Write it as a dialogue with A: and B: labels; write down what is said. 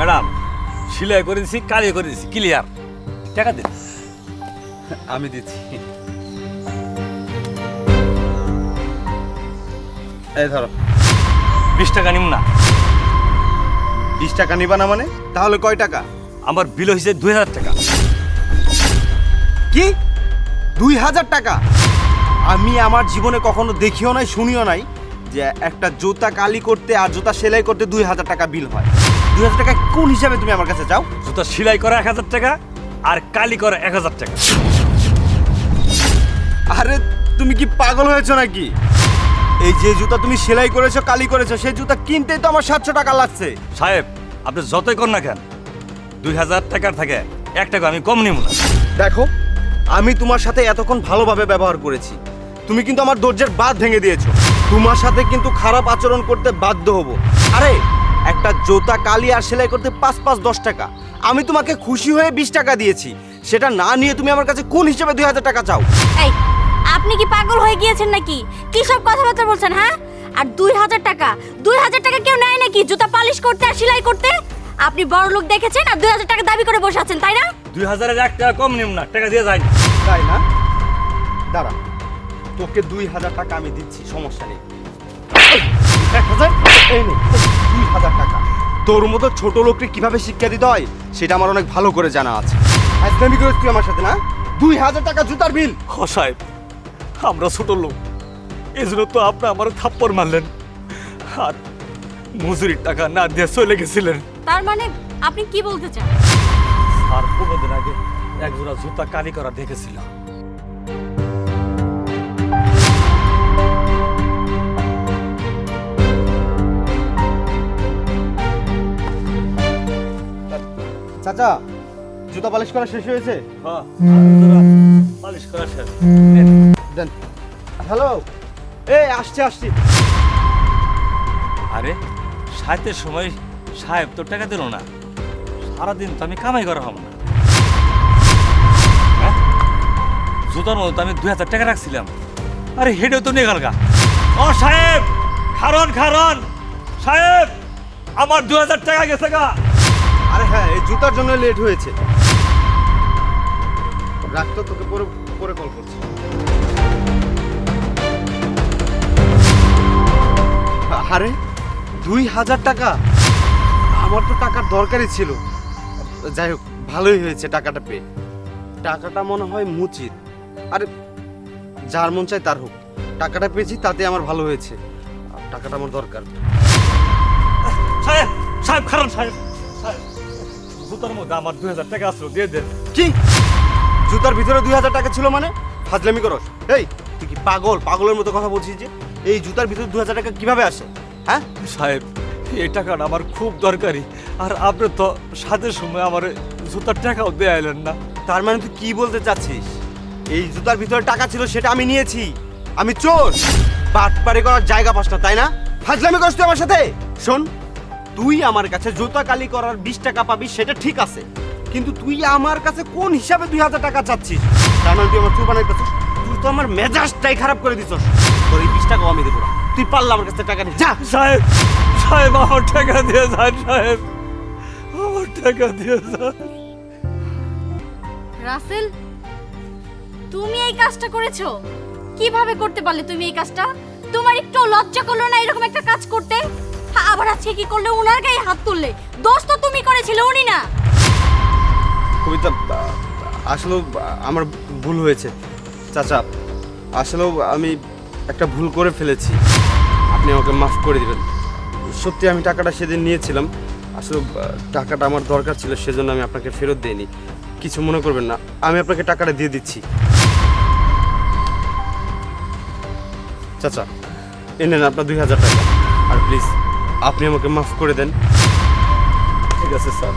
A: Madam সেলাই করে দিছি, কালি করে দিছি, ক্লিয়ার। টাকা দিন।
B: আমি দিচ্ছি। এই ধরো।
A: 20 টাকা নিম না।
B: 20 টাকা নিবা না মানে? তাহলে কয় টাকা?
A: আমার বিল হয়েছে 2000 টাকা।
B: কি 2000 টাকা? আমি আমার জীবনে কখনো দেখিও নাই, শুনিও নাই যে একটা জুতা কালি করতে আর জুতা সেলাই করতে 2000 টাকা বিল হয়। 2000 টাকা কোন হিসাবে তুমি আমার কাছে চাও?
A: জুতা সেলাই করা 1000 টাকা আর কালি করা 1000 টাকা।
B: আরে তুমি কি পাগল হয়েছো নাকি? এই যে জুতা তুমি সেলাই করেছো, কালি করেছো, সেই জুতা কিনতেই তো আমার 700 টাকা লাগছে।
A: সাহেব আপনি যতই কর না কেন, 2000 টাকার থাকে 1 টাকা আমি কম নিব না।
B: দেখো, আমি তোমার সাথে এতক্ষণ ভালোভাবে ব্যবহার করেছি, তুমি কিন্তু আমার ধৈর্যের বাঁধ ভেঙে দিয়েছো। তোমার সাথে কিন্তু খারাপ আচরণ করতে বাধ্য হব। আরে একটা জুতা কালি আর সেলাই করতে 5-10 টাকা, আমি তোমাকে খুশি হয়ে 20 টাকা দিয়েছি, সেটা না নিয়ে তুমি আমার কাছে কোন হিসেবে 2000 টাকা চাও?
C: এই আপনি কি পাগল হয়ে গিয়েছেন নাকি? কি সব কথাবার্তা বলছেন হ্যাঁ? আর 2000 টাকা, 2000 টাকা কেউ নেয় নাকি জুতা পালিশ করতে আর সেলাই করতে? আপনি বড় লোক দেখেছেন আর 2000 টাকা দাবি করে বসে আছেন, তাই না?
A: 2000-এর 1 টাকা কম নিব না, টাকা দিয়ে যাই।
B: তাই না? দাঁড়া, তোকে 2000 টাকা আমি দিচ্ছি, সমস্যা নেই। 1000, এই নে 2000 টাকা। তোর মতো ছোট লোককে কিভাবে শিক্ষা দিতে হয় সেটা আমার অনেক ভালো করে জানা আছে। আজলামি করিস তুই আমার সাথে না? 2000 টাকা জুতার বিল।
A: হ সাহেব, আমরা ছোট লোক, এই জন্য তো আপনি আমার থাপ্পড় মারলেন আর মজুরির টাকা না দিয়ে চলে গেছিলেন।
C: তার মানে আপনি কি বলতে চান?
A: আর 15 দিন আগে এক জোড়া জুতা কালি করা দেখেছিল।
B: চাচা, জুতা পালিশ করা শেষ হয়েছে?
A: হ্যাঁ, আর জোড়া পালিশ করা শেষ। নেন।
B: দেন। হ্যালো, এই আসছি।
A: আরে সাহেবের সময় সাহেব তো টাকা দিল না, সারাদিন তো আমি কামাই করা হব না। হ্যাঁ? জুতার মতো তো আমি 2000 টাকা রাখছিলাম, আরে হেডেও তো নিয়ে গেল গা। ও সাহেব, খারণ সাহেব, আমার 2000 টাকা গেছে গা।
B: আরে হ্যাঁ, এই জুতার জন্য লেট হয়েছে। রাখতো, তোকে পরে কল করছি। আরে 2000 টাকা, আমার তো টাকার দরকারই ছিল। যাই হোক, ভালোই হয়েছে টাকাটা পেয়ে। টাকাটা মনে হয় মুচির। আরে যার মন চায় তার হোক, টাকাটা পেয়েছি তাতে আমার ভালো হয়েছে। টাকাটা আমার দরকার।
A: সাহেব খারণ সাহেব, জুতার মধ্যে আমার 2000 টাকা আসলো, দিয়ে দেন।
B: কি জুতার ভিতরে 2000 টাকা ছিল মানে? ফাজলামি করস? এই তুই কি পাগলের মতো কথা বলছিস যে? এই জুতার ভিতরে 2000 টাকা কিভাবে আসে? হ্যাঁ
A: সাহেব, এই টাকাটা আমার খুব দরকারি, আর আপনি তো সাথের সময় আমার জুতার টাকাও দিয়ে আইলেন না।
B: তার মানে তুই কি বলতে চাচ্ছিস? এই জুতার ভিতরে টাকা ছিল, সেটা আমি নিয়েছি। আমি চোর, বাটপারি করার জায়গা পাস না, তাই না? ফাজলামি করছ তুই আমার সাথে? শোন, তুই আমার কাছে জুতা কালি করার 20 টাকা পাবি, সেটা ঠিক আছে, কিন্তু তুই আমার কাছে কোন হিসাবে 2000 টাকা চাচ্ছিস? তার মানে তুই আমার চুপ বানাইতেছিস? তুই তো আমার মেজাজটাই খারাপ করে দিছস। তোর এই 20 টাকাও আমি দেবো না। তুই পারলে আমার কাছে টাকা নিয়ে যা।
A: সাহেব, আমার টাকা দিয়ে যান সাহেব, আমার টাকা দিয়ে যান।
C: রাসেল, তুমি এই কাজটা করেছো? কিভাবে করতে পারলে তুমি এই কাজটা? তোমার একটু লজ্জা করলো না এরকম একটা কাজ করতে? আবার আজকে কি করলে? ওনার গায়ে হাত তুললে। দোষ তো তুমি করেছিলে, উনি না।
B: কবিতা, আসলে আমার ভুল হয়েছে চাচা। আসলে আমি একটা ভুল করে ফেলেছি, আপনি আমাকে মাফ করে দিবেন। সত্যি আমি টাকাটা সেদিন নিয়েছিলাম, আসলে টাকাটা আমার দরকার ছিল, সেজন্য আমি আপনাকে ফেরত দিইনি। কিছু মনে করবেন না, আমি আপনাকে টাকাটা দিয়ে দিচ্ছি। চাচা, এ নেন আপনার 2000 টাকা, আর প্লিজ আপনি আমাকে মাফ করে দেন।
A: ঠিক আছে স্যার।